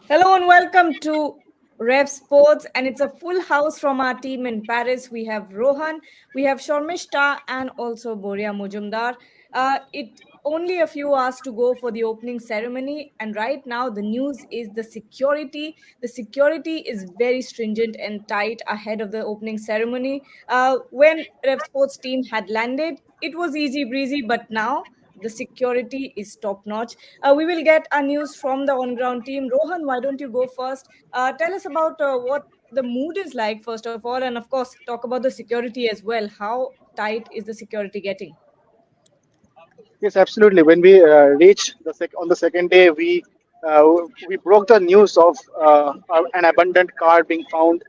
Hello and welcome to Rev Sports, and it's a full house from our team in Paris. We have Rohan, we have Shormishta, and also Boria Mujumdar. It only a few hours to go for the opening ceremony, and right now the news is the security. The security is very stringent and tight ahead of the opening ceremony. When Rev Sports team had landed, it was easy breezy, but now the security is top notch. We will get our news from the on ground team. Rohan, why don't you go first? Tell us about what the mood is like, first of all, and of course, talk about the security as well. How tight is the security getting? Yes, absolutely. When we reached on the second day, we broke the news of an abandoned car being found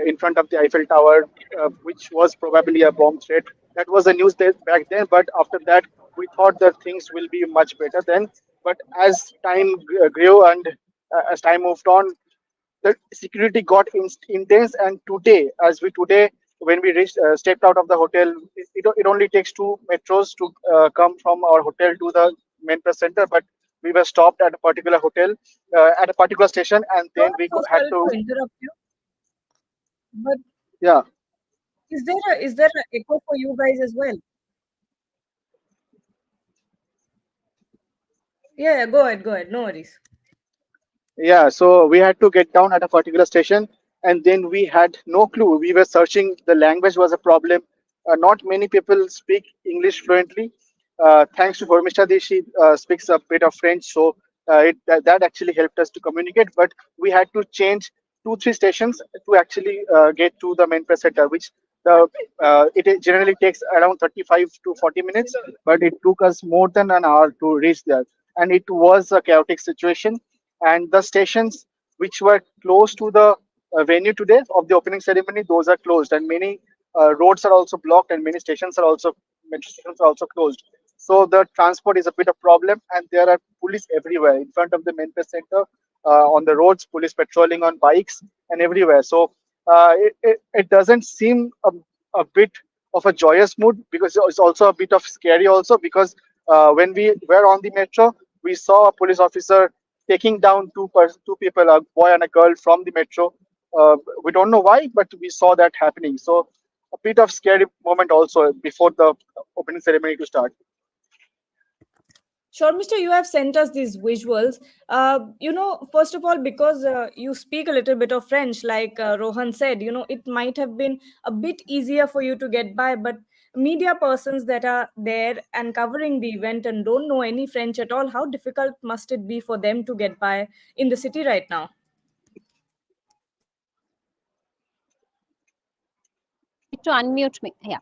in front of the Eiffel Tower, which was probably a bomb threat. That was the news back then. But after that, we thought that things will be much better then. But as time grew and as time moved on, the security got intense. And today, when we reached stepped out of the hotel, it only takes two metros to come from our hotel to the main press center, but we were stopped at a particular hotel, at a particular station, and So then I'm we so had sorry to. to interrupt you, but Yeah. is there a echo for you guys as well? Yeah, go ahead, go ahead. No worries. Yeah, so we had to get down at a particular station, and then we had no clue. We were searching. The language was a problem. Not many people speak English fluently. Thanks to Hormishadi, she speaks a bit of French, so that actually helped us to communicate. But we had to change two, three stations to actually get to the main press center, which it generally takes around 35 to 40 minutes, but it took us more than an hour to reach there, and it was a chaotic situation. And the stations which were close to the venue today of the opening ceremony, those are closed, and many roads are also blocked, and many stations are also metro stations are also closed. So the transport is a bit of problem, and there are police everywhere in front of the main press center, on the roads, police patrolling on bikes and everywhere. So it doesn't seem a bit of a joyous mood, because it's also a bit of scary also, because when we were on the metro, we saw a police officer taking down two people, a boy and a girl, from the metro. We don't know why, but we saw that happening. So a bit of scary moment also before the opening ceremony to start. Sure, Mister, you have sent us these visuals. First of all, because you speak a little bit of French, like Rohan said, it might have been a bit easier for you to get by, but media persons that are there and covering the event and don't know any French at all, how difficult must it be for them to get by in the city right now? Need to unmute me. Yeah.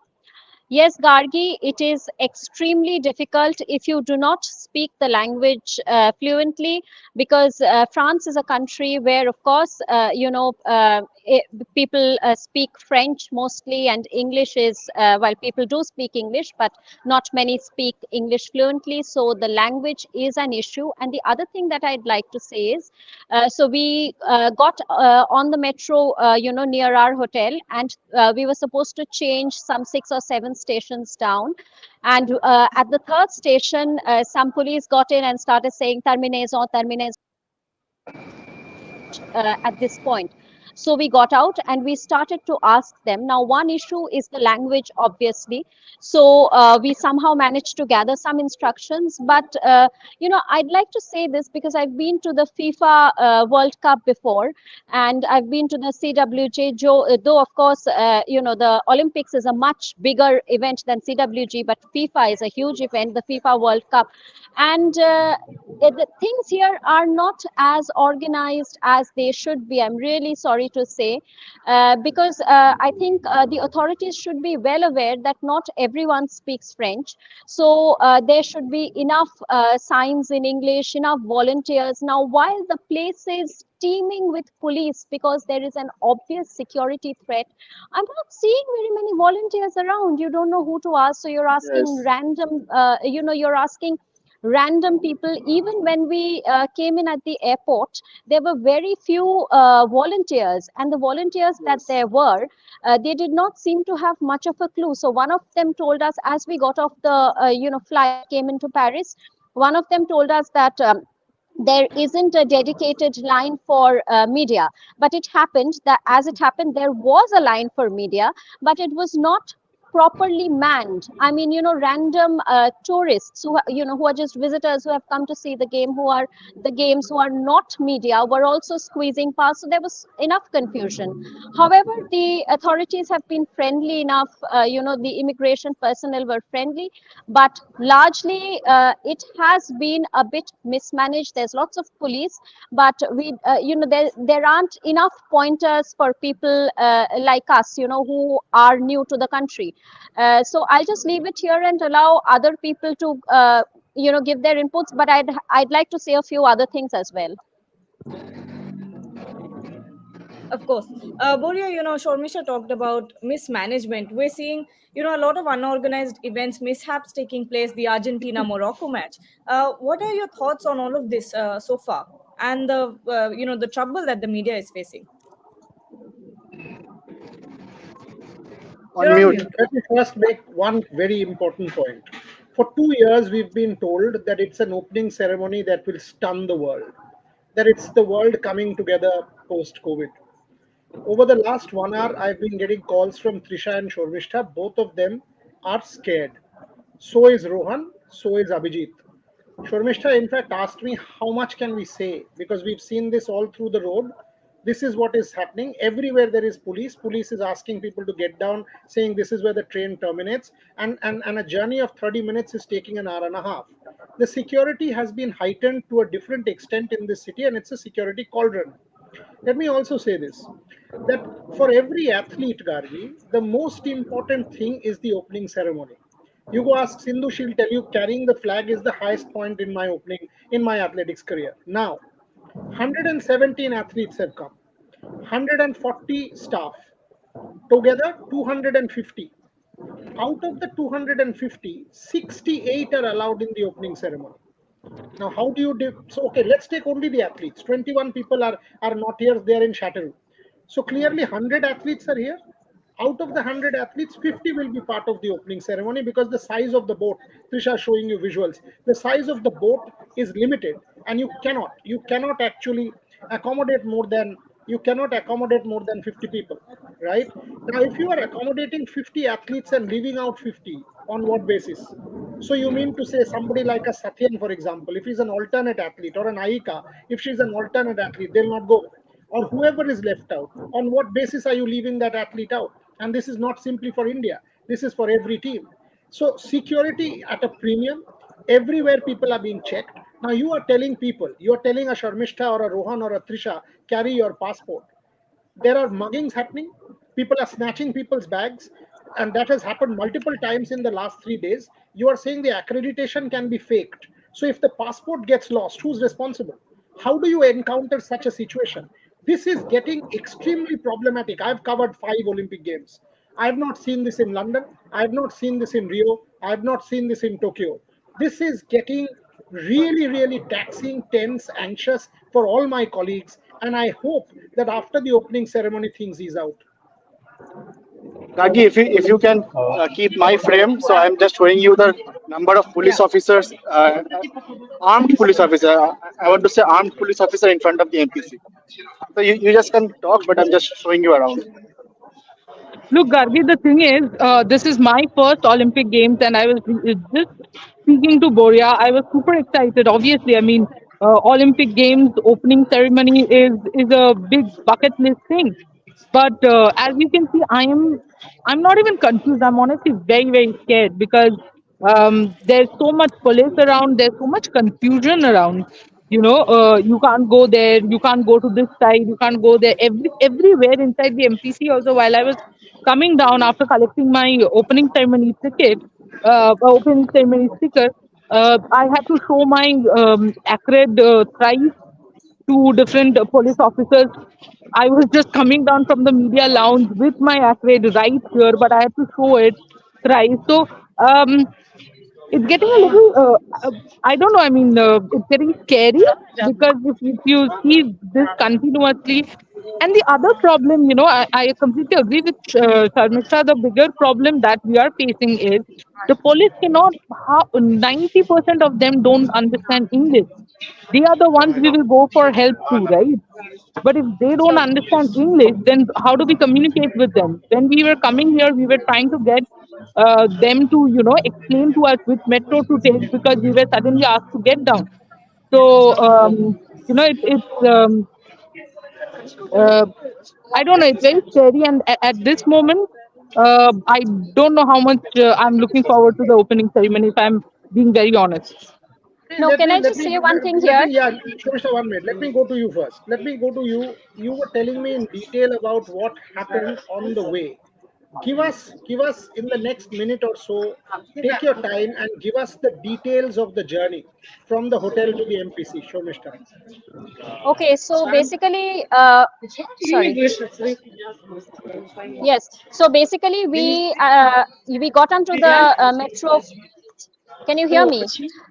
Yes, Gargi, it is extremely difficult if you do not speak the language fluently, because France is a country where, of course, people speak French mostly, and English is, well, people do speak English, but not many speak English fluently. So the language is an issue. And the other thing that I'd like to say is, so we got on the metro, near our hotel, and we were supposed to change some 6 or 7 stations down. And at the third station, some police got in and started saying terminaison, terminaison at this point. So we got out and we started to ask them. Now, one issue is the language, obviously. So we somehow managed to gather some instructions. But, I'd like to say this because I've been to the FIFA World Cup before, and I've been to the CWJ, though, of course, the Olympics is a much bigger event than CWG, but FIFA is a huge event, the FIFA World Cup. And the things here are not as organized as they should be. I'm really sorry to say, because I think the authorities should be well aware that not everyone speaks French. So there should be enough signs in English, enough volunteers. Now, while the place is teeming with police because there is an obvious security threat, I'm not seeing very many volunteers around. You don't know who to ask, so you're asking Yes. random, you're asking random people. Even when we came in at the airport, there were very few volunteers, and the volunteers that Yes. there were, they did not seem to have much of a clue. So one of them told us, as we got off the flight, came into Paris, one of them told us that there isn't a dedicated line for media, but it happened that as it happened there was a line for media, but it was not properly manned. I mean, random tourists who are just visitors who have come to see the game, who are the games, who are not media, were also squeezing past, so there was enough confusion. However, the authorities have been friendly enough, the immigration personnel were friendly, but largely it has been a bit mismanaged. There's lots of police, but there aren't enough pointers for people like us, who are new to the country. So I'll just leave it here and allow other people to give their inputs, but I'd like to say a few other things as well. Of course. Boria, Shormisha talked about mismanagement. We're seeing, a lot of unorganized events, mishaps taking place, the Argentina Morocco match. What are your thoughts on all of this so far? And the trouble that the media is facing. On You're on mute. mute. Let me first make one very important point. For 2 years, we've been told that it's an opening ceremony that will stun the world, that it's the world coming together post COVID. Over the last 1 hour, I've been getting calls from Trisha and Shorvishta. Both of them are scared. So is Rohan, so is Abhijit. Shormishta, in fact, asked me how much can we say because we've seen this all through the road. This is what is happening. Everywhere there is police. Police is asking people to get down, saying this is where the train terminates. And a journey of 30 minutes is taking an hour and a half. The security has been heightened to a different extent in this city, and it's a security cauldron. Let me also say this, that for every athlete, Gargi, the most important thing is the opening ceremony. You go ask Sindhu, she'll tell you carrying the flag is the highest point in my athletics career. Now, 117 athletes have come, 140 staff, together 250. Out of the 250, 68 are allowed in the opening ceremony. Now, how do you so? Okay, let's take only the athletes. 21 people are not here; they are in Chateau. So clearly, 100 athletes are here. Out of the 100 athletes, 50 will be part of the opening ceremony because the size of the boat. Trisha is showing you visuals. The size of the boat is limited, and you cannot actually accommodate more than you cannot accommodate more than 50 people, right? Now, if you are accommodating 50 athletes and leaving out 50, on what basis? So you mean to say somebody like a Satyan, for example, if he's an alternate athlete, or an Aika, if she's an alternate athlete, they'll not go. Or whoever is left out, on what basis are you leaving that athlete out? And this is not simply for India, this is for every team. So security at a premium, everywhere people are being checked. Now you are telling people, you are telling a Sharmishta or a Rohan or a Trisha, carry your passport. There are muggings happening. People are snatching people's bags, and that has happened multiple times in the last 3 days. You are saying the accreditation can be faked. So if the passport gets lost, who's responsible? How do you encounter such a situation? This is getting extremely problematic. I've covered 5 Olympic Games. I have not seen this in London. I have not seen this in Rio. I have not seen this in Tokyo. This is getting really, really taxing, tense, anxious for all my colleagues. And I hope that after the opening ceremony, things ease out. Gagi, if you can keep my frame, so I'm just showing you the number of police Yeah. officers, armed police officer. I want to say armed police officer in front of the MPC. So you just can talk, but I'm just showing you around. Look, Gargi, the thing is, this is my first Olympic Games, and I was just speaking to Boria. I was super excited. Obviously, I mean, Olympic Games opening ceremony is a big bucket list thing. But as you can see, I'm not even confused. I'm honestly very scared because there's so much police around. There's so much confusion around. You can't go there. You can't go to this side. You can't go there. Everywhere inside the MPC. Also, while I was coming down after collecting my opening ceremony sticker, I had to show my accred thrice to different police officers. I was just coming down from the media lounge with my accred right here, but I had to show it thrice. So it's getting a little, I don't know, I mean, it's getting scary because if you see this continuously. And the other problem, I completely agree with Sharmishta. The bigger problem that we are facing is the police cannot, 90% of them don't understand English. They are the ones we will go for help to, right? But if they don't understand English, then how do we communicate with them? When we were coming here, we were trying to get them to, explain to us which metro to take because we were suddenly asked to get down. So, it's uh, I don't know. It's very scary, and at this moment, I don't know how much I'm looking forward to the opening ceremony. If I'm being very honest. No, can I just say one thing let here? me, yeah, Shobhita, 1 minute. Let me go to you first. Let me go to you. You were telling me in detail about what happened on the way. Give us in the next minute or so. Take your time and give us the details of the journey from the hotel to the MPC. Shomishta. Okay, so basically, sorry. Yes. So basically, we got onto the metro. Can you hear me?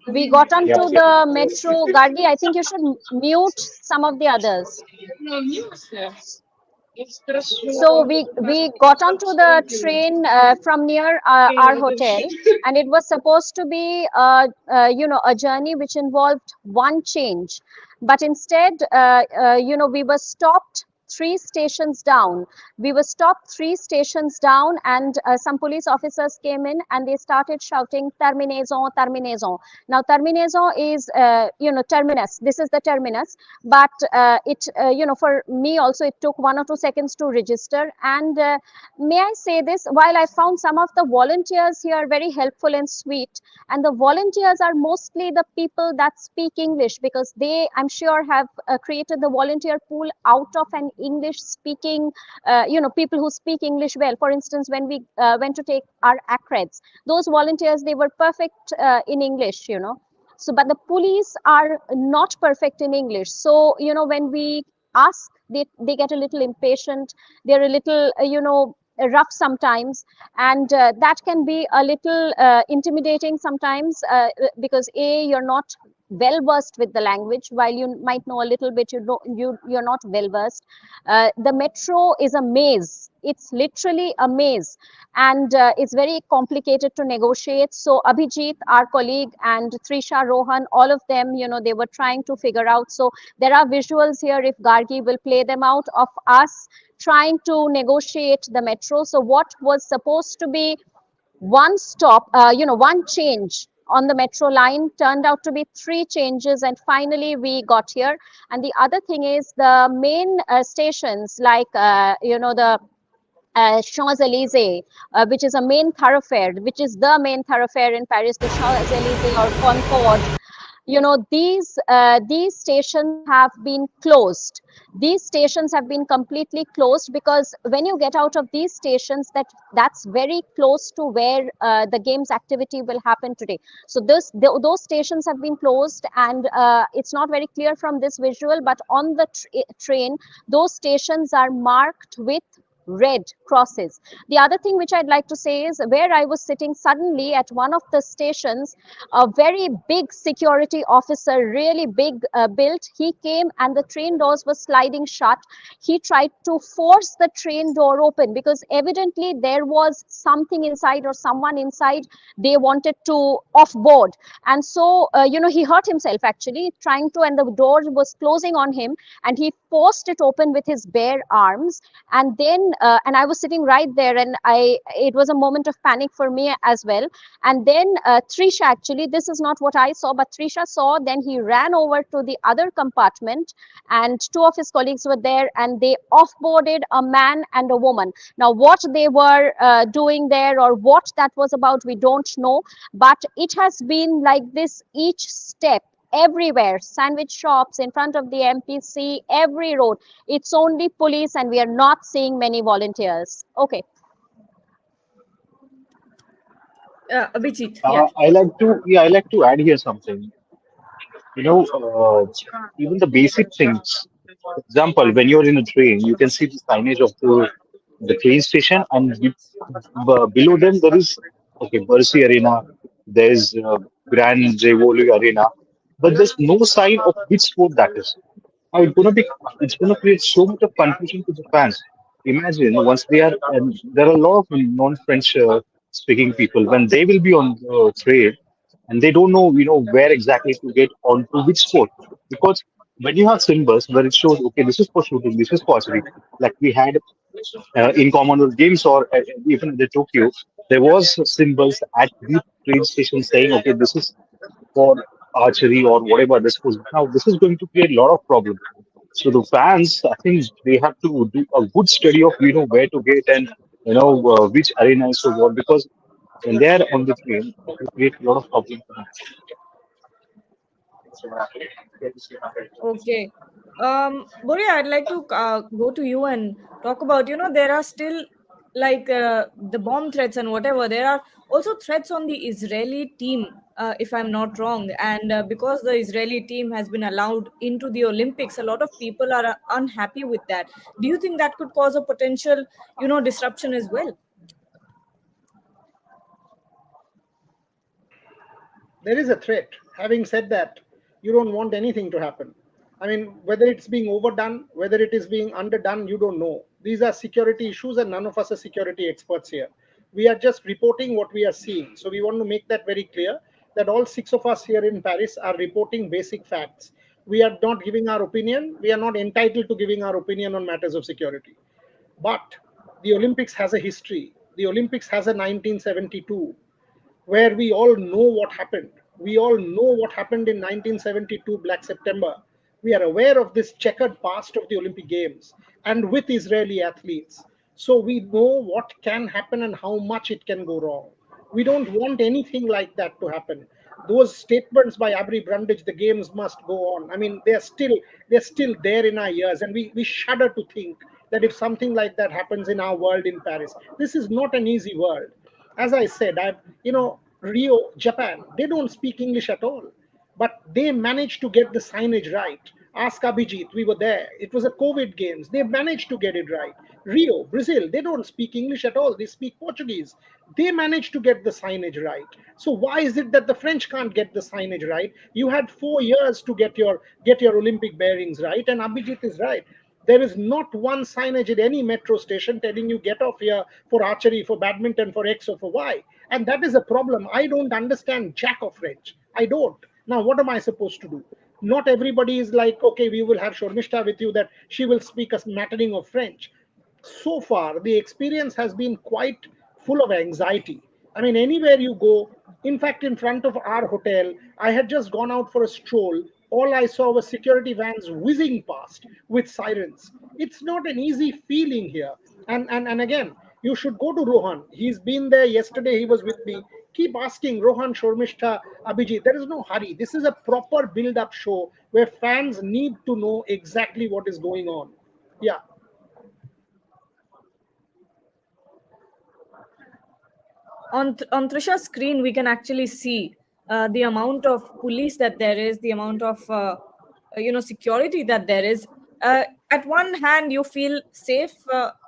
We got onto the metro. Gargi, I think you should mute some of the others. So we got onto the train from near our hotel, and it was supposed to be a journey which involved one change, but instead we were stopped three stations down. We were stopped three stations down, and some police officers came in and they started shouting "Terminaison, terminaison." Now terminaison is terminus. This is the terminus, but for me also it took 1 or 2 seconds to register. And may I say this, while I found some of the volunteers here very helpful and sweet, and the volunteers are mostly the people that speak English, because they, I'm sure, have created the volunteer pool out of an English speaking people who speak English well. For instance, when we went to take our accreds, those volunteers, they were perfect in English, so, but the police are not perfect in English. So, when we ask, they get a little impatient. They're a little, rough sometimes. And that can be a little intimidating sometimes, because you're not well versed with the language. While you might know a little bit, you're not well versed. The metro is a maze. It's literally a maze, and it's very complicated to negotiate. So Abhijit, our colleague, and Trisha, Rohan, all of them, they were trying to figure out. So there are visuals here, if Gargi will play them out, of us trying to negotiate the metro. So what was supposed to be one stop, one change on the metro line turned out to be three changes, and finally we got here. And the other thing is, the main stations, like the Champs-Élysées, which is a main thoroughfare, which is the main thoroughfare in Paris, the Champs-Élysées or Concorde. These stations have been closed. These stations have been completely closed, because when you get out of these stations, that's very close to where the games activity will happen today. So those stations have been closed, and it's not very clear from this visual, but on the train, those stations are marked with red crosses. The other thing which I'd like to say is, where I was sitting, suddenly at one of the stations, a very big security officer, really big built, he came, and the train doors were sliding shut. He tried to force the train door open, because evidently there was something inside or someone inside they wanted to offboard. And so he hurt himself actually trying to, and the door was closing on him, and he forced it open with his bare arms. And then and I was sitting right there, and it was a moment of panic for me as well. And then Trisha, actually, this is not what I saw, but Trisha saw. Then he ran over to the other compartment, and two of his colleagues were there, and they offboarded a man and a woman. Now what they were doing there, or what that was about, we don't know, but it has been like this each step, everywhere. Sandwich shops in front of the MPC, every road, it's only police, and we are not seeing many volunteers. Okay. Abhijit, yeah. I like to add here something. You know, even the basic things. For example, when you're in a train, you can see the signage of the train station, and below them there is okay, Bercy Arena, there is Grand Rivoli Arena, but there's no sign of which sport that is. Now it's gonna create so much of confusion to the fans. Imagine once they are, and there are a lot of non-French speaking people when they will be on the train. and they don't know, where exactly to get onto which sport. Because when you have symbols where it shows, okay, this is for shooting, this is for archery, like we had in Commonwealth Games or even at the Tokyo, there was symbols at the train station saying, okay, this is for archery or whatever the sports. Now, this is going to create a lot of problems. So the fans, I think they have to do a good study of, where to get and, which arena is for what, because when they're on the train, it will create a lot of problems for them. Okay. Boria, I'd like to go to you and talk about, there are still like the bomb threats and whatever. There are also threats on the Israeli team, if I'm not wrong. And because the Israeli team has been allowed into the Olympics, a lot of people are unhappy with that. Do you think that could cause a potential, disruption as well? There is a threat. Having said that, you don't want anything to happen. I mean, whether it's being overdone, whether it is being underdone, you don't know. These are security issues, and none of us are security experts here. We are just reporting what we are seeing. So we want to make that very clear that all six of us here in Paris are reporting basic facts. We are not giving our opinion. We are not entitled to giving our opinion on matters of security. But the Olympics has a history. The Olympics has a 1972 where we all know what happened. We all know what happened in 1972 Black September. We are aware of this checkered past of the Olympic Games and with Israeli athletes. So we know what can happen and how much it can go wrong. We don't want anything like that to happen. Those statements by Abri Brundage, the games must go on. I mean, they're still there in our ears, and we shudder to think that if something like that happens in our world in Paris, this is not an easy world. As I said, Rio, Japan, they don't speak English at all, but they managed to get the signage right. Ask Abhijit, we were there. It was a COVID games. They managed to get it right. Rio, Brazil, they don't speak English at all. They speak Portuguese. They managed to get the signage right. So why is it that the French can't get the signage right? You had 4 years to get your Olympic bearings right, and Abhijit is right. There is not one signage at any metro station telling you get off here for archery, for badminton, for X or for Y. And that is a problem. I don't understand jack of French. I don't. Now, what am I supposed to do? Not everybody is like, okay, we will have Shormishta with you that she will speak a smattering of French. So far, the experience has been quite full of anxiety. I mean, anywhere you go, in fact, in front of our hotel, I had just gone out for a stroll. All I saw was security vans whizzing past with sirens. It's not an easy feeling here. And again, you should go to Rohan. He's been there yesterday, he was with me. Keep asking Rohan, Shormishta, Abhijit. There is no hurry. This is a proper build up show where fans need to know exactly what is going on. Yeah. On Trisha's screen, we can actually see the amount of police that there is, the amount of security that there is. At one hand, you feel safe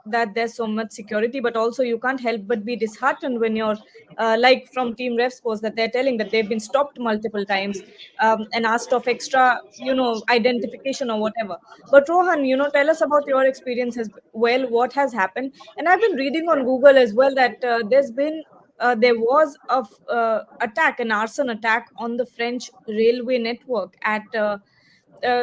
that there's so much security, but also you can't help but be disheartened when you're like from Team Ref's post that they're telling that they've been stopped multiple times and asked of extra, identification or whatever. But Rohan, tell us about your experience as well. What has happened? And I've been reading on Google as well that there was attack, an arson attack on the French railway network at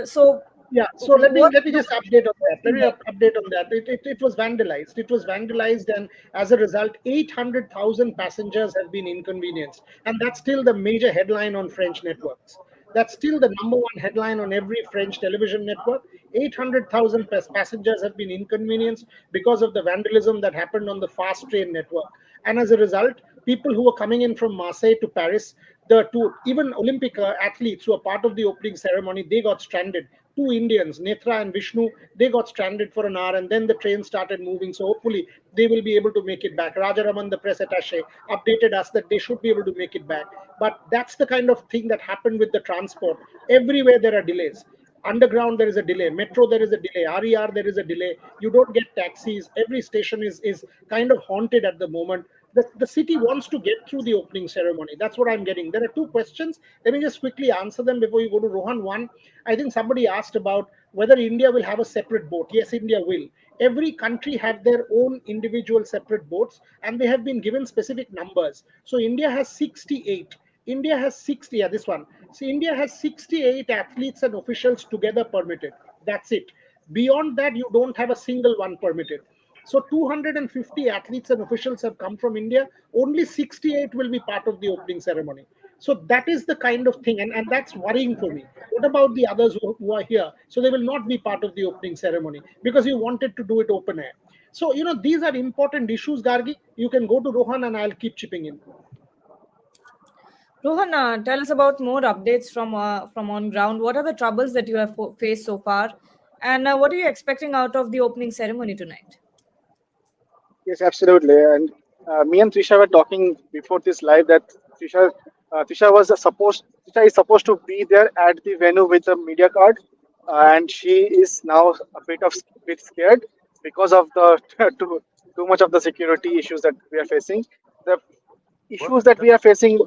so Yeah, so let me what let me the just update on that. Let me there? update on that. It was vandalized. It was vandalized, and as a result, 800,000 passengers have been inconvenienced, and that's still the major headline on French networks. That's still the number one headline on every French television network. 800,000 passengers have been inconvenienced because of the vandalism that happened on the fast train network. And as a result, people who were coming in from Marseille to Paris, the two even Olympic athletes who are part of the opening ceremony, they got stranded. Two Indians, Netra and Vishnu, they got stranded for an hour, and then the train started moving. So hopefully they will be able to make it back. Rajaraman, the press attaché, updated us that they should be able to make it back. But that's the kind of thing that happened with the transport. Everywhere there are delays. Underground there is a delay, metro there is a delay, RER there is a delay. You don't get taxis. Every station is kind of haunted at the moment. The city wants to get through the opening ceremony. That's what I'm getting. There are two questions. Let me just quickly answer them before you go to Rohan. One, I think somebody asked about whether India will have a separate boat. Yes, India will. Every country have their own individual separate boats, and they have been given specific numbers. So India has 68. India has 60, yeah, this one. See, India has 68 athletes and officials together permitted. That's it. Beyond that, you don't have a single one permitted. So 250 athletes and officials have come from India. Only 68 will be part of the opening ceremony. So that is the kind of thing, and that's worrying for me. What about the others who are here? So they will not be part of the opening ceremony because you wanted to do it open air. So, these are important issues, Gargi. You can go to Rohan and I'll keep chipping in. Rohan, tell us about more updates from on ground. What are the troubles that you have faced so far, and what are you expecting out of the opening ceremony tonight? Yes, absolutely. And me and Trisha were talking before this live that Trisha, Trisha is supposed to be there at the venue with the media card, and she is now a bit scared because of the too much of the security issues that we are facing. The issues that we are facing,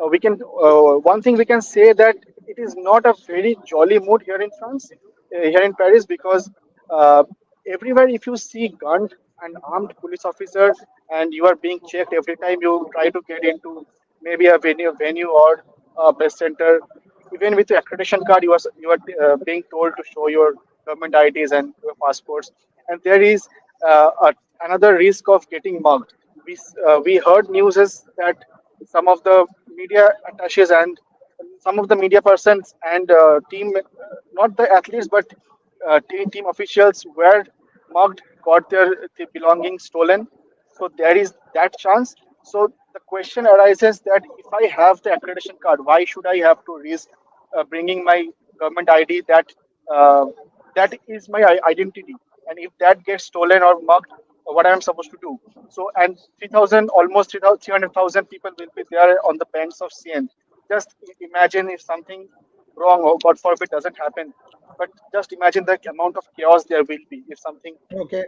we can one thing we can say that it is not a very jolly mood here in France, here in Paris, because uh, everywhere if you see gunned and armed police officer, and you are being checked every time you try to get into maybe a venue or a press center. Even with your accreditation card, you are being told to show your government IDs and your passports, and there is another risk of getting mugged. We heard news is that some of the media attaches and some of the media persons and team, not the athletes but team officials were mugged, got their belongings stolen. So there is that chance. So the question arises that if I have the accreditation card, why should I have to risk bringing my government ID uh, that is my identity? And if that gets stolen or mugged, what I am supposed to do? So, and 3,000, almost 300,000 people will be there on the banks of Seine. Just imagine if something wrong or God forbid doesn't happen. But just imagine the amount of chaos there will be if something Okay.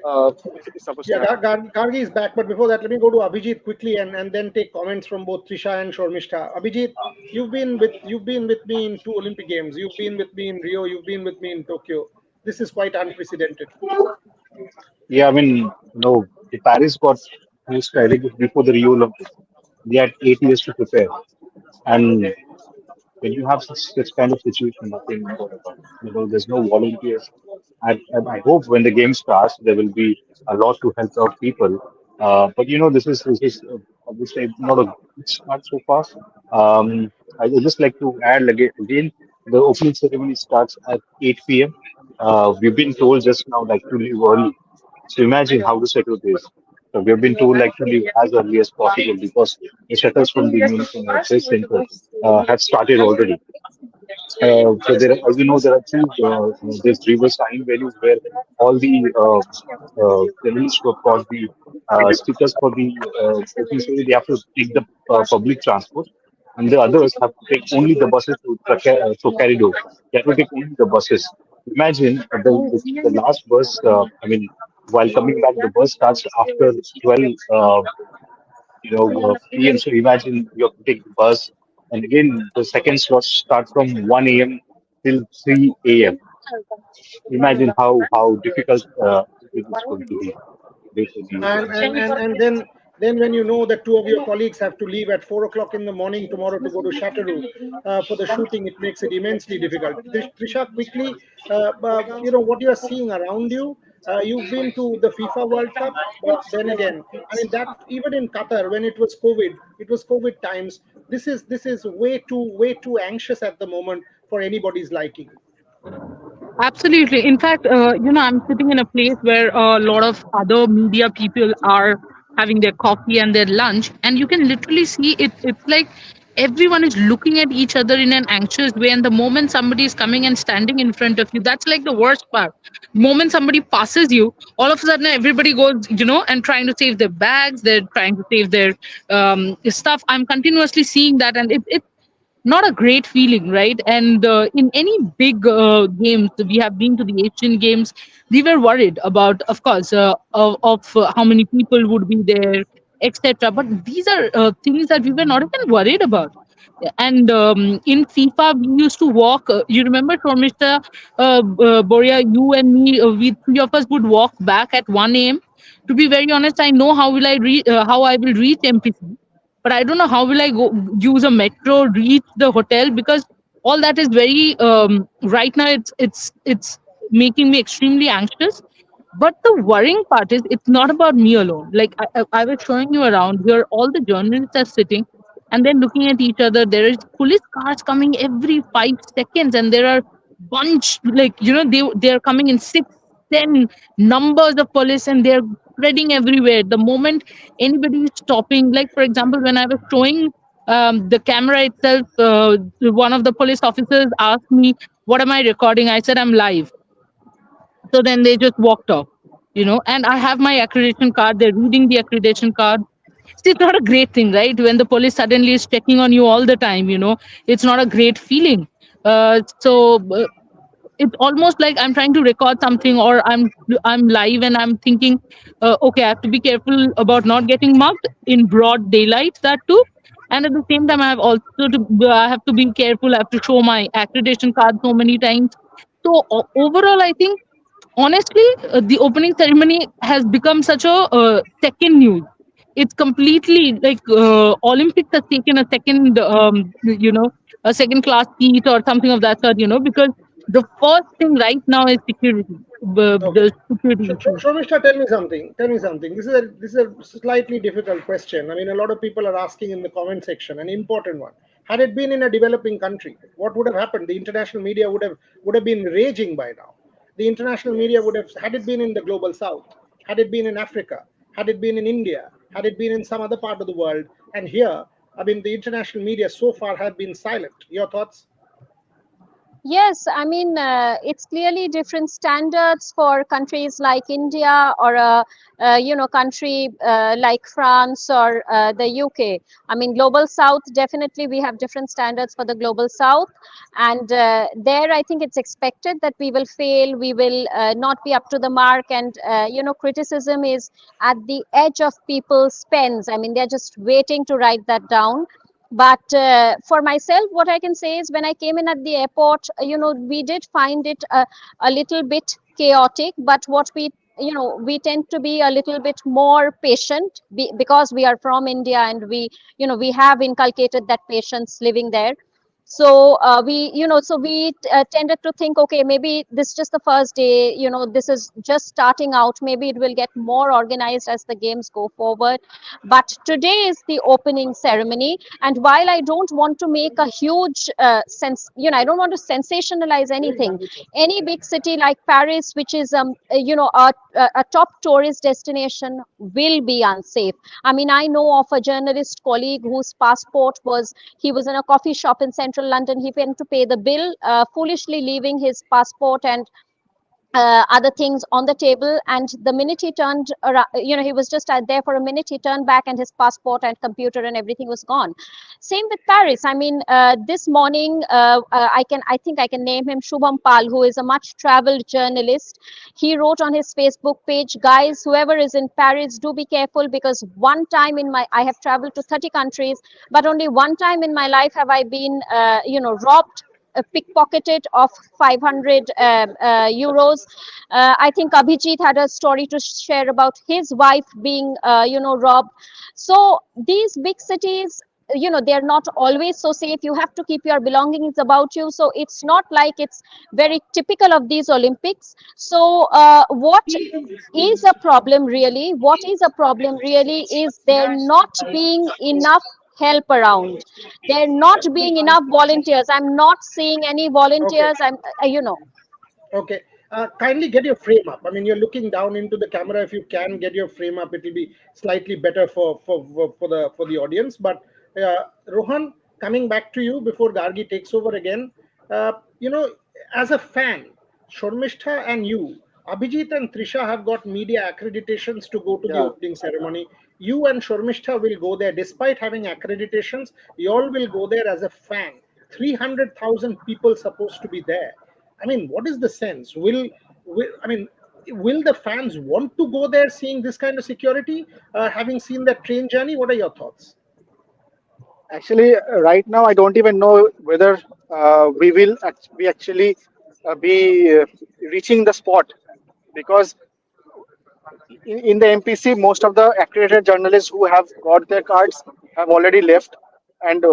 is supposed to Yeah, happen. Gargi is back, but before that, let me go to Abhijit quickly and then take comments from both Trisha and Shormishta. Abhijit, you've been with me in two Olympic Games. You've been with me in Rio. You've been with me in Tokyo. This is quite unprecedented. Yeah, I mean, the Paris got hosted, I think, before the Rio Olympics. They had 8 years to prepare. And when you have such kind of situation, nothing more about it. There's no volunteers. I hope when the game starts, there will be a lot to help out people. But this is obviously not a good start so far. I would just like to add again, the opening ceremony starts at 8 p.m. We've been told just now like to leave early. So imagine how the setup is. So we have been told like to leave as early as possible because the shuttles from the Trade Center have started already. So there, as you know, there are two there's Riverside venues where all the journalists who have got the stickers for the opening ceremony, they have to take the public transport, and the others have to take only the buses to Trocadero. They have to take only the buses. Imagine the last bus. I mean, while coming back, the bus starts after 12. PM. So imagine you have to take the bus, and again the second slots start from 1 a.m. till 3 a.m. Imagine how difficult it is going to be. Basically, And then when you know that two of your colleagues have to leave at 4 o'clock in the morning tomorrow to go to Chateau for the shooting, it makes it immensely difficult. Trisha, quickly, what you are seeing around you. You've been to the FIFA World Cup, but then again, I mean that even in Qatar when it was COVID times. This is way too anxious at the moment for anybody's liking. Absolutely. In fact, I'm sitting in a place where a lot of other media people are having their coffee and their lunch, and you can literally see it. It's like everyone is looking at each other in an anxious way. And the moment somebody is coming and standing in front of you, that's like the worst part. The moment somebody passes you, all of a sudden everybody goes, and trying to save their bags, they're trying to save their stuff. I'm continuously seeing that, and it's not a great feeling, right? And in any big games, we have been to the Asian Games, we were worried about, of course, of how many people would be there, etc. But these are things that we were not even worried about. And in FIFA, we used to walk. You remember, Tormista, Boria, you and me, we three of us would walk back at 1 a.m. To be very honest, I know how will I how I will reach MPC. but I don't know how will I go use a metro, reach the hotel, because all that is very right now. It's making me extremely anxious. But the worrying part is it's not about me alone. Like I was showing you around here, all the journalists are sitting and they're looking at each other. There is police cars coming every 5 seconds, and there are bunch, like, they're coming in 6, 10 numbers of police, and they're spreading everywhere. The moment anybody is stopping, like for example, when I was showing the camera itself, one of the police officers asked me, "What am I recording?" I said, "I'm live." So then they just walked off, and I have my accreditation card. They're reading the accreditation card. See, it's not a great thing, right? When the police suddenly is checking on you all the time, it's not a great feeling. So it's almost like I'm trying to record something, or I'm live and I'm thinking, okay, I have to be careful about not getting mugged in broad daylight. That too. And at the same time, I have to be careful. I have to show my accreditation card so many times. So overall, I think honestly, the opening ceremony has become such a second news. It's completely like Olympics has taken a second, a second class seat or something of that sort, because the first thing right now is security, Okay. the security issue. Shomishta, tell me something. Tell me something. This is a slightly difficult question. I mean, a lot of people are asking in the comment section. An important one. Had it been in a developing country, what would have happened? The international media would have been raging by now. The international media would have, had it been in the global south, had it been in Africa, had it been in India, had it been in some other part of the world, and here, I mean, the international media so far have been silent. Your thoughts? Yes, I mean, it's clearly different standards for countries like India or a country like France or the UK. I mean, global south, definitely we have different standards for the global south. And there, I think it's expected that we will fail, we will not be up to the mark. And, criticism is at the edge of people's pens. I mean, they're just waiting to write that down. But for myself, what I can say is when I came in at the airport, we did find it a little bit chaotic. But what we tend to be a little bit more patient because we are from India, and we have inculcated that patience living there. So we tended to think, okay, maybe this is just the first day, this is just starting out, maybe it will get more organized as the games go forward. But today is the opening ceremony, and while I don't want to make a huge sense, I don't want to sensationalize anything. Any big city like Paris, which is a top tourist destination, will be unsafe. I mean, I know of a journalist colleague whose passport was, he was in a coffee shop in central London. He went to pay the bill, foolishly leaving his passport and other things on the table, and the minute he turned around, he was just there for a minute, he turned back and his passport and computer and everything was gone. Same with Paris. I mean, this morning, I think I can name him, Shubham Pal, who is a much traveled journalist. He wrote on his Facebook page, guys, whoever is in Paris, do be careful, because one time I have traveled to 30 countries, but only one time in my life have I been robbed, pickpocketed of 500 euros. I think Abhijit had a story to share about his wife being, robbed. So these big cities, they're not always so safe. You have to keep your belongings about you. So it's not like it's very typical of these Olympics. So what is a problem really is there not being enough help around, there not being enough volunteers. I'm not seeing any Okay. volunteers. Okay. Kindly get your frame up. I mean, you're looking down into the camera. If you can get your frame up, it will be slightly better for the audience. But Rohan, coming back to you before Gargi takes over again, uh, you know, as a fan, Shormishtha and you, Abhijit and Trisha have got media accreditations to go to the Yeah. opening ceremony. You and Shormishtha will go there despite having accreditations. You all will go there as a fan. 300,000 people supposed to be there. I mean, what is the sense? I mean, will the fans want to go there seeing this kind of security? Having seen that train journey, what are your thoughts? Actually, right now, I don't even know whether we actually be reaching the spot, because in the MPC, most of the accredited journalists who have got their cards, have already left, and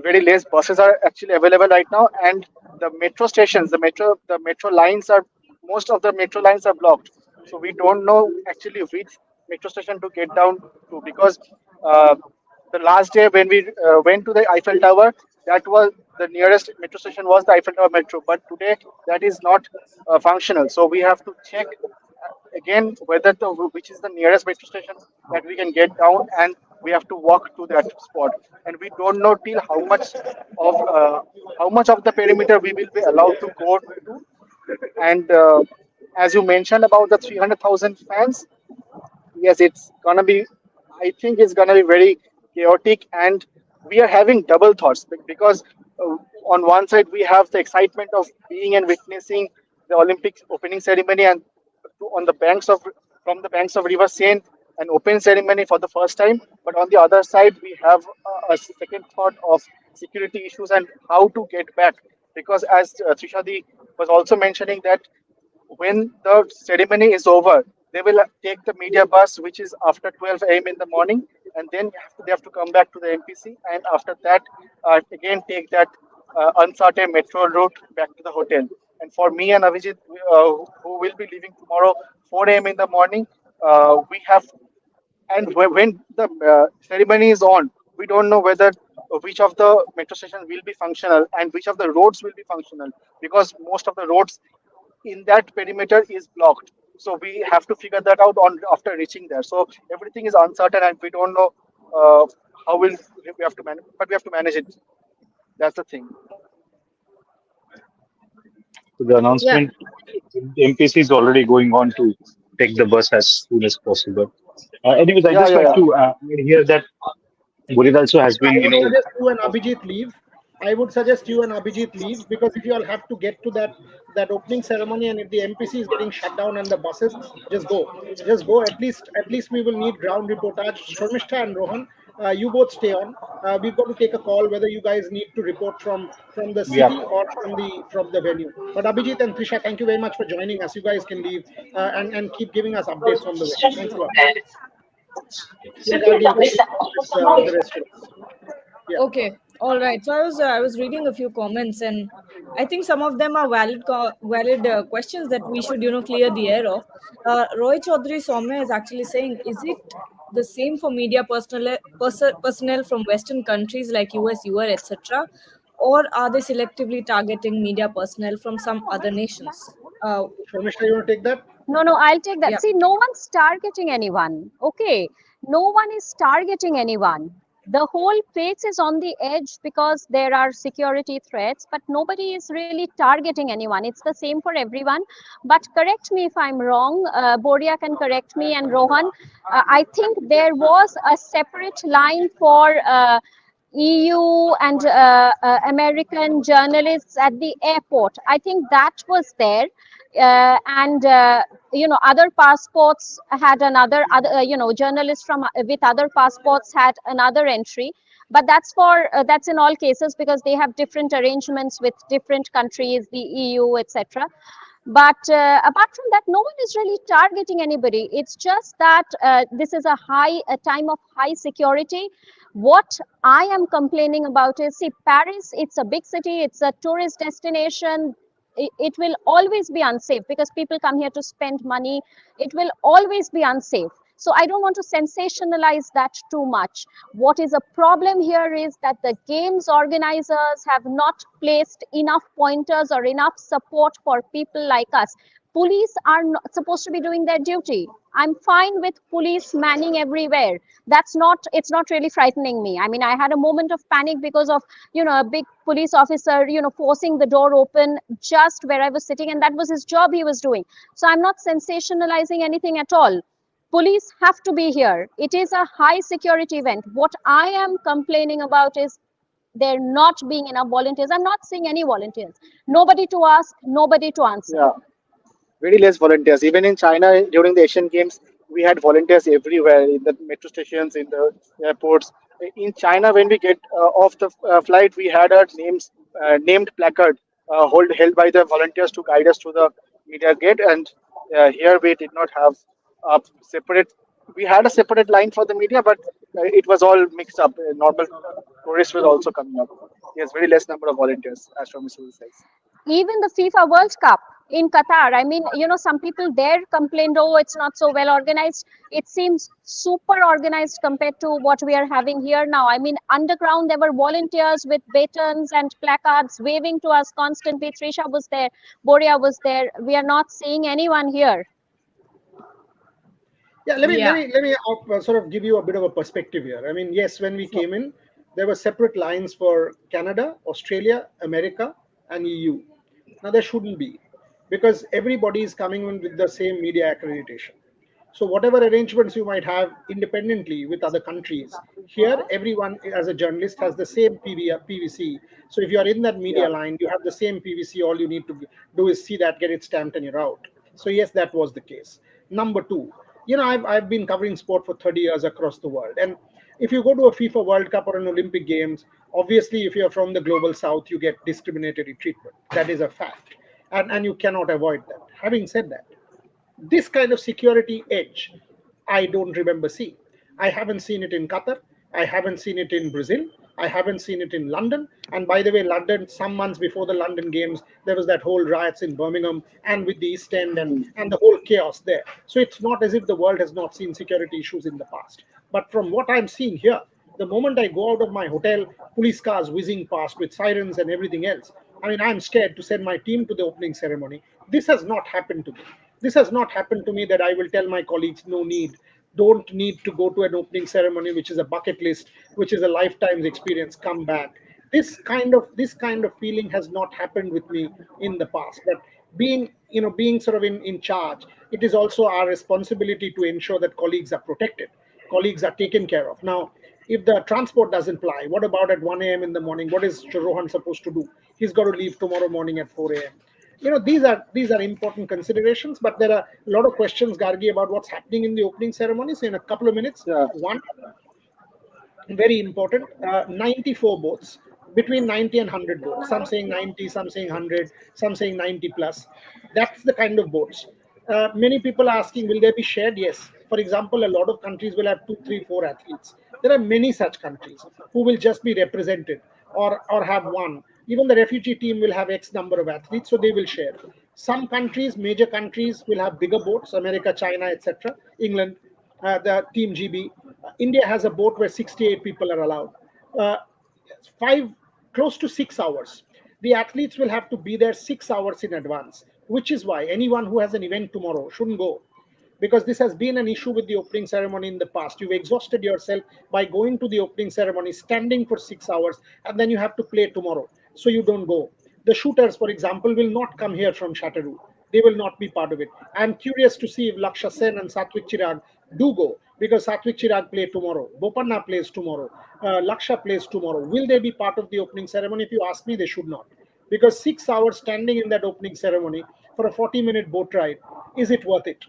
very less buses are actually available right now. And the metro stations, the metro lines are most of the metro lines are blocked. So we don't know actually which metro station to get down to, because uh, the last day when we went to the Eiffel Tower, that was the nearest metro station was the Eiffel Tower metro. But today that is not functional. So we have to check again whether the which is the nearest metro station that we can get down, and we have to walk to that spot. And we don't know till how much of the perimeter we will be allowed to go to. And as you mentioned about the 300,000 fans, yes, it's gonna be. I think it's gonna be very chaotic, and we are having double thoughts because on one side we have the excitement of being and witnessing the Olympic opening ceremony, and on the banks of from the banks of River Seine, an open ceremony for the first time. But on the other side, we have a second thought of security issues and how to get back, because as Trishadi was also mentioning that when the ceremony is over, they will take the media bus, which is after 12 a.m. in the morning, and then they have to come back to the MPC, and after that, again take that uncertain metro route back to the hotel. And for me and Avijit, who will be leaving tomorrow 4 a.m. in the morning, we have, and when the ceremony is on, we don't know whether which of the metro stations will be functional and which of the roads will be functional, because most of the roads in that perimeter is blocked. So we have to figure that out on after reaching there. So everything is uncertain, and we don't know uh, how will we have to manage, but we have to manage it. That's the thing. So the Yeah. announcement, MPC is already going on to take the bus as soon as possible. Anyways, I Yeah, just yeah, like yeah. to add here that Burid also has I been, would suggest you and Abhijit leave. I would suggest you and Abhijit leave, because if you all have to get to that opening ceremony, and if the MPC is getting shut down and the buses, just go, just go. At least we will need ground reportage. Shormishta and Rohan, you both stay on. We've got to take a call whether you guys need to report from the yeah. city or from the venue. But Abhijit and Trisha, thank you very much for joining us. You guys can leave and keep giving us updates on the way. Thanks a lot. Please, Gargi, you can take the rest of us. Yeah. Okay, all right. So I was reading a few comments, and I think some of them are valid questions that we should clear the air of. Roy Chaudhary Soumya is actually saying, is it the same for media personnel from Western countries like US, UR, etc., or are they selectively targeting media personnel from some other nations? Shormishta, you want to take that? No, no, I'll take that. Yeah. See, no one's targeting anyone. Okay. No one is targeting anyone. The whole place is on the edge because there are security threats, but nobody is really targeting anyone. It's the same for everyone. But correct me if I'm wrong. Boria can correct me, and Rohan. I think there was a separate line for EU and American journalists at the airport. I think that was there, and other passports had other journalists from with other passports had another entry. But that's in all cases because they have different arrangements with different countries, the EU, etc. But apart from that, no one is really targeting anybody. It's just that this is a time of high security. What I am complaining about is, see, Paris, it's a big city, it's a tourist destination. It will always be unsafe because people come here to spend money. It will always be unsafe. So I don't want to sensationalize that too much. What is a problem here is that the games organizers have not placed enough pointers or enough support for people like us. Police are not supposed to be doing their duty. I'm fine with police manning everywhere. It's not really frightening me. I mean, I had a moment of panic because of, a big police officer, forcing the door open just where I was sitting, and that was his job he was doing. So I'm not sensationalizing anything at all. Police have to be here. It is a high security event. What I am complaining about is there not being enough volunteers. I'm not seeing any volunteers. Nobody to ask, nobody to answer. Yeah, very less volunteers. Even in China during the Asian Games, we had volunteers everywhere in the metro stations, in the airports. In China, when we get off the flight, we had a named placard held by the volunteers to guide us to the media gate. And here we did not have a separate We had a separate line for the media, but it was all mixed up. Normal tourists were also coming up. Yes, very less number of volunteers, as from Mr. says. Even the FIFA World Cup in Qatar. I mean, some people there complained, oh, it's not so well organized. It seems super organized compared to what we are having here now. I mean, underground, there were volunteers with batons and placards waving to us constantly. Trisha was there, Boria was there. We are not seeing anyone here. Yeah, Yeah. let me sort of give you a bit of a perspective here. I mean, yes, when we Sure. came in, there were separate lines for Canada, Australia, America, and EU. Now there shouldn't be, because everybody is coming in with the same media accreditation. So whatever arrangements you might have independently with other countries, here everyone as a journalist has the same PVC. So if you are in that Yeah. media line, you have the same PVC. All you need to do is see that, get it stamped, and you're out. So yes, that was the case. Number two, I've been covering sport for 30 years across the world, and if you go to a FIFA World Cup or an Olympic Games, obviously if you're from the global south, you get discriminatory treatment. That is a fact, and you cannot avoid that. Having said that, this kind of security edge, I don't remember seeing. I haven't seen it in Qatar. I haven't seen it in Brazil. I haven't seen it in London. And by the way, London, some months before the London Games, there was that whole riots in Birmingham and with the East End Hmm. and the whole chaos there. So it's not as if the world has not seen security issues in the past. But from what I'm seeing here, the moment I go out of my hotel, police cars whizzing past with sirens and everything else. I mean, I'm scared to send my team to the opening ceremony. This has not happened to me. This has not happened to me that I will tell my colleagues, no need, don't need to go to an opening ceremony, which is a bucket list, which is a lifetime's experience. Come back. This kind of feeling has not happened with me in the past. But being sort of in charge, it is also our responsibility to ensure that colleagues are protected, colleagues are taken care of. Now, if the transport doesn't ply, what about at 1 a.m. in the morning? What is Rohan supposed to do? He's got to leave tomorrow morning at 4 a.m. These are important considerations, but there are a lot of questions, Gargi, about what's happening in the opening ceremonies. In a couple of minutes, Yeah. one very important, 94 boats, between 90 and 100 boats, some saying 90, some saying 100, some saying 90 plus. That's the kind of boats. Many people are asking, will they be shared? Yes. For example, a lot of countries will have two, three, four athletes. There are many such countries who will just be represented, or have one. Even the refugee team will have X number of athletes, so they will share. Some countries, major countries, will have bigger boats, America, China, etc., England, the Team GB. India has a boat where 68 people are allowed. Uh, five, close to 6 hours. The athletes will have to be there 6 hours in advance, which is why anyone who has an event tomorrow shouldn't go, because this has been an issue with the opening ceremony in the past. You've exhausted yourself by going to the opening ceremony, standing for 6 hours, and then you have to play tomorrow. So you don't go. The shooters, for example, will not come here from Chateauroux. They will not be part of it. I'm curious to see if Laksha Sen and Satwik Chirag do go, because Satwik Chirag play tomorrow. Bopanna plays tomorrow. Laksha plays tomorrow. Will they be part of the opening ceremony? If you ask me, they should not. Because 6 hours standing in that opening ceremony for a 40-minute boat ride, is it worth it?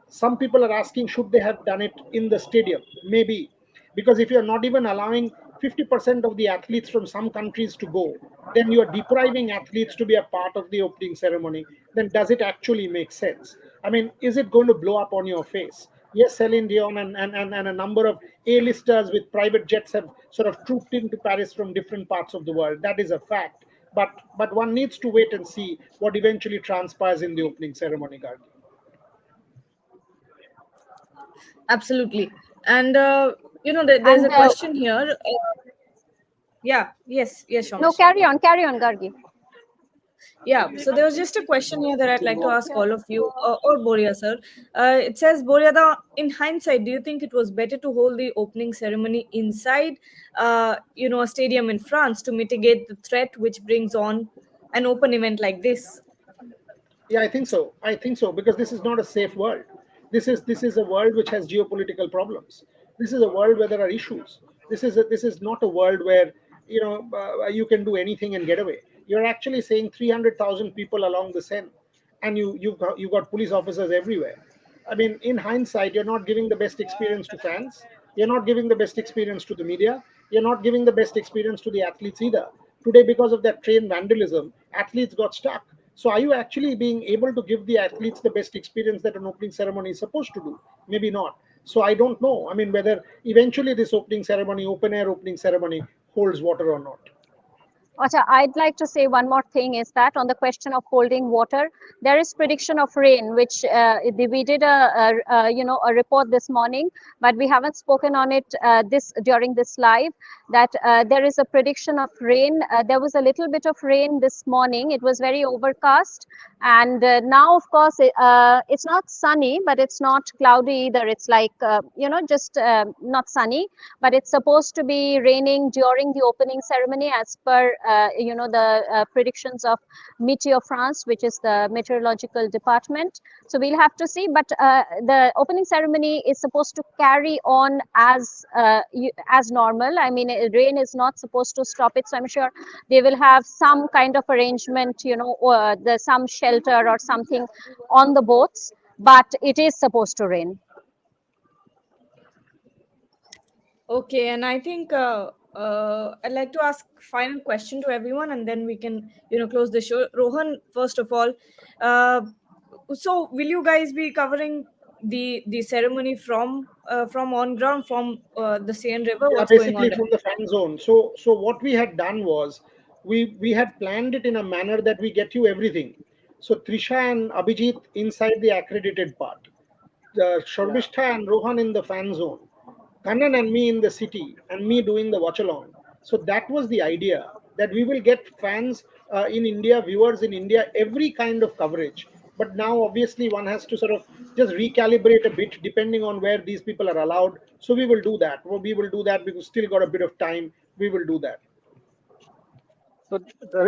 Some people are asking, should they have done it in the stadium? Maybe, because if you're not even allowing 50% of the athletes from some countries to go, then you're depriving athletes to be a part of the opening ceremony. Then does it actually make sense? I mean, is it going to blow up on your face? Yes, Celine Dion and a number of A-listers with private jets have sort of trooped into Paris from different parts of the world. That is a fact. But one needs to wait and see what eventually transpires in the opening ceremony, Gargi. Absolutely. And there's a And question here. Yeah, yes, yes, no, Shomesh. carry on, Gargi. Yeah, so there was just a question here that I'd like to ask all of you, or Boria, sir. It says, Boria, in hindsight, do you think it was better to hold the opening ceremony inside, a stadium in France to mitigate the threat which brings on an open event like this? Yeah, I think so. I think so, because this is not a safe world. This is a world which has geopolitical problems. This is a world where there are issues. This is not a world where you can do anything and get away. You're actually saying 300,000 people along the Seine, and you've got police officers everywhere. I mean, in hindsight, you're not giving the best experience to fans. You're not giving the best experience to the media. You're not giving the best experience to the athletes either. Today, because of that train vandalism, athletes got stuck. So, are you actually being able to give the athletes the best experience that an opening ceremony is supposed to do? Maybe not. So I don't know. I mean, whether eventually this opening ceremony, open air opening ceremony, holds water or not. Acha, I'd like to say one more thing is that on the question of holding water, there is prediction of rain, which we did a report this morning, but we haven't spoken on it this during this live. That there is a prediction of rain. There was a little bit of rain this morning. It was very overcast, and now of course it's not sunny, but it's not cloudy either. It's like just not sunny, but it's supposed to be raining during the opening ceremony as per the predictions of Meteo France, which is the meteorological department. So we'll have to see, but the opening ceremony is supposed to carry on as normal. I mean, rain is not supposed to stop it, so I'm sure they will have some kind of arrangement, or some shelter or something on the boats, but it is supposed to rain. Okay, and I think I'd like to ask final question to everyone, and then we can close the show. Rohan, first of all, uh, so will you guys be covering the ceremony from on ground from the Seine River? Yeah, What's going on basically there? from the fan zone. So what we had done was we had planned it in a manner that we get you everything. So Trisha and Abhijit inside the accredited part, Yeah. Shormishta and Rohan in the fan zone, Kannan and me in the city, and me doing the watch along. So that was the idea, that we will get fans in India, viewers in India, every kind of coverage. But now, obviously, one has to sort of just recalibrate a bit depending on where these people are allowed. So we will do that. Well, we will do that because still got a bit of time. We will do that. So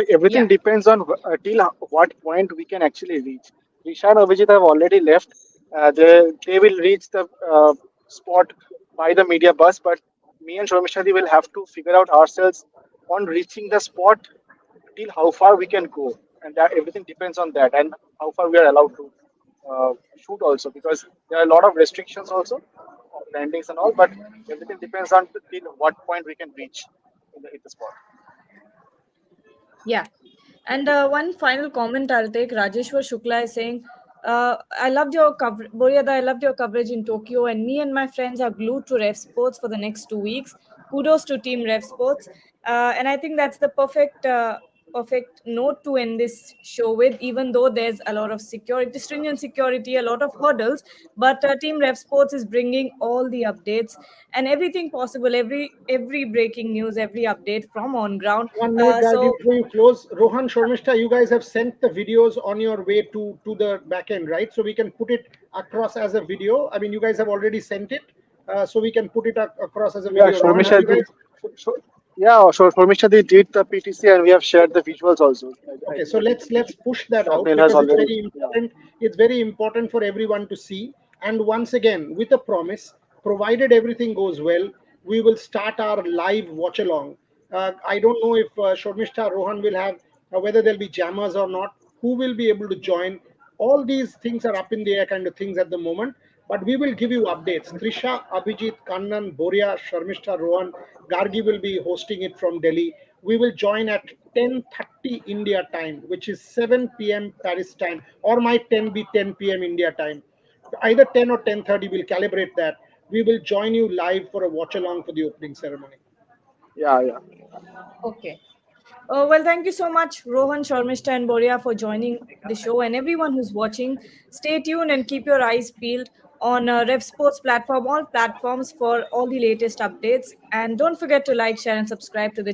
everything Yeah. depends on till what point we can actually reach. Risha and Abhijit have already left. They will reach the spot by the media bus, but me and Shomishadi will have to figure out ourselves on reaching the spot till how far we can go, and that everything depends on that and how far we are allowed to shoot also, because there are a lot of restrictions also of landings and all, but everything depends on till what point we can reach in the spot. Yeah. And one final comment I'll take. Rajeshwar Shukla is saying, I loved your coverage, Boryada, I loved your coverage in Tokyo, and me and my friends are glued to Ref Sports for the next 2 weeks. Kudos to Team Ref Sports. And I think that's the perfect note to end this show with, even though there's a lot of security, stringent security, a lot of hurdles, but Team Ref Sports is bringing all the updates and everything possible, every breaking news, every update from on ground. One minute, Gargi, So before you close. Rohan, Shormishta, you guys have sent the videos on your way to the back end, right? So we can put it across as a video. I mean, you guys have already sent it, so we can put it across as a Yeah, video. Rohan, have Shormisha you guys? did. Yeah, Shormisha did the PTC, and we have shared the visuals also. Okay, so I think let's push that out Swapnil has because it's already. very Yeah. important. It's very important for everyone to see. And once again, with a promise, provided everything goes well, we will start our live watch along. I don't know if Shormishta Rohan will have whether there'll be jammers or not. Who will be able to join? All these things are up in the air kind of things at the moment. But we will give you updates. Trisha, Abhijit, Kannan, Boria, Sharmishta, Rohan, Gargi will be hosting it from Delhi. We will join at 10:30 India time, which is 7 p.m. Paris time, or might 10 be 10 p.m. India time. Either 10 or 10:30, we'll calibrate that. We will join you live for a watch along for the opening ceremony. Yeah, yeah. okay. Well, thank you so much, Rohan, Sharmishta, and Boria, for joining the show. And everyone who's watching, stay tuned and keep your eyes peeled on Rev Sports platform, all platforms for all the latest updates. And don't forget to like, share, and subscribe to the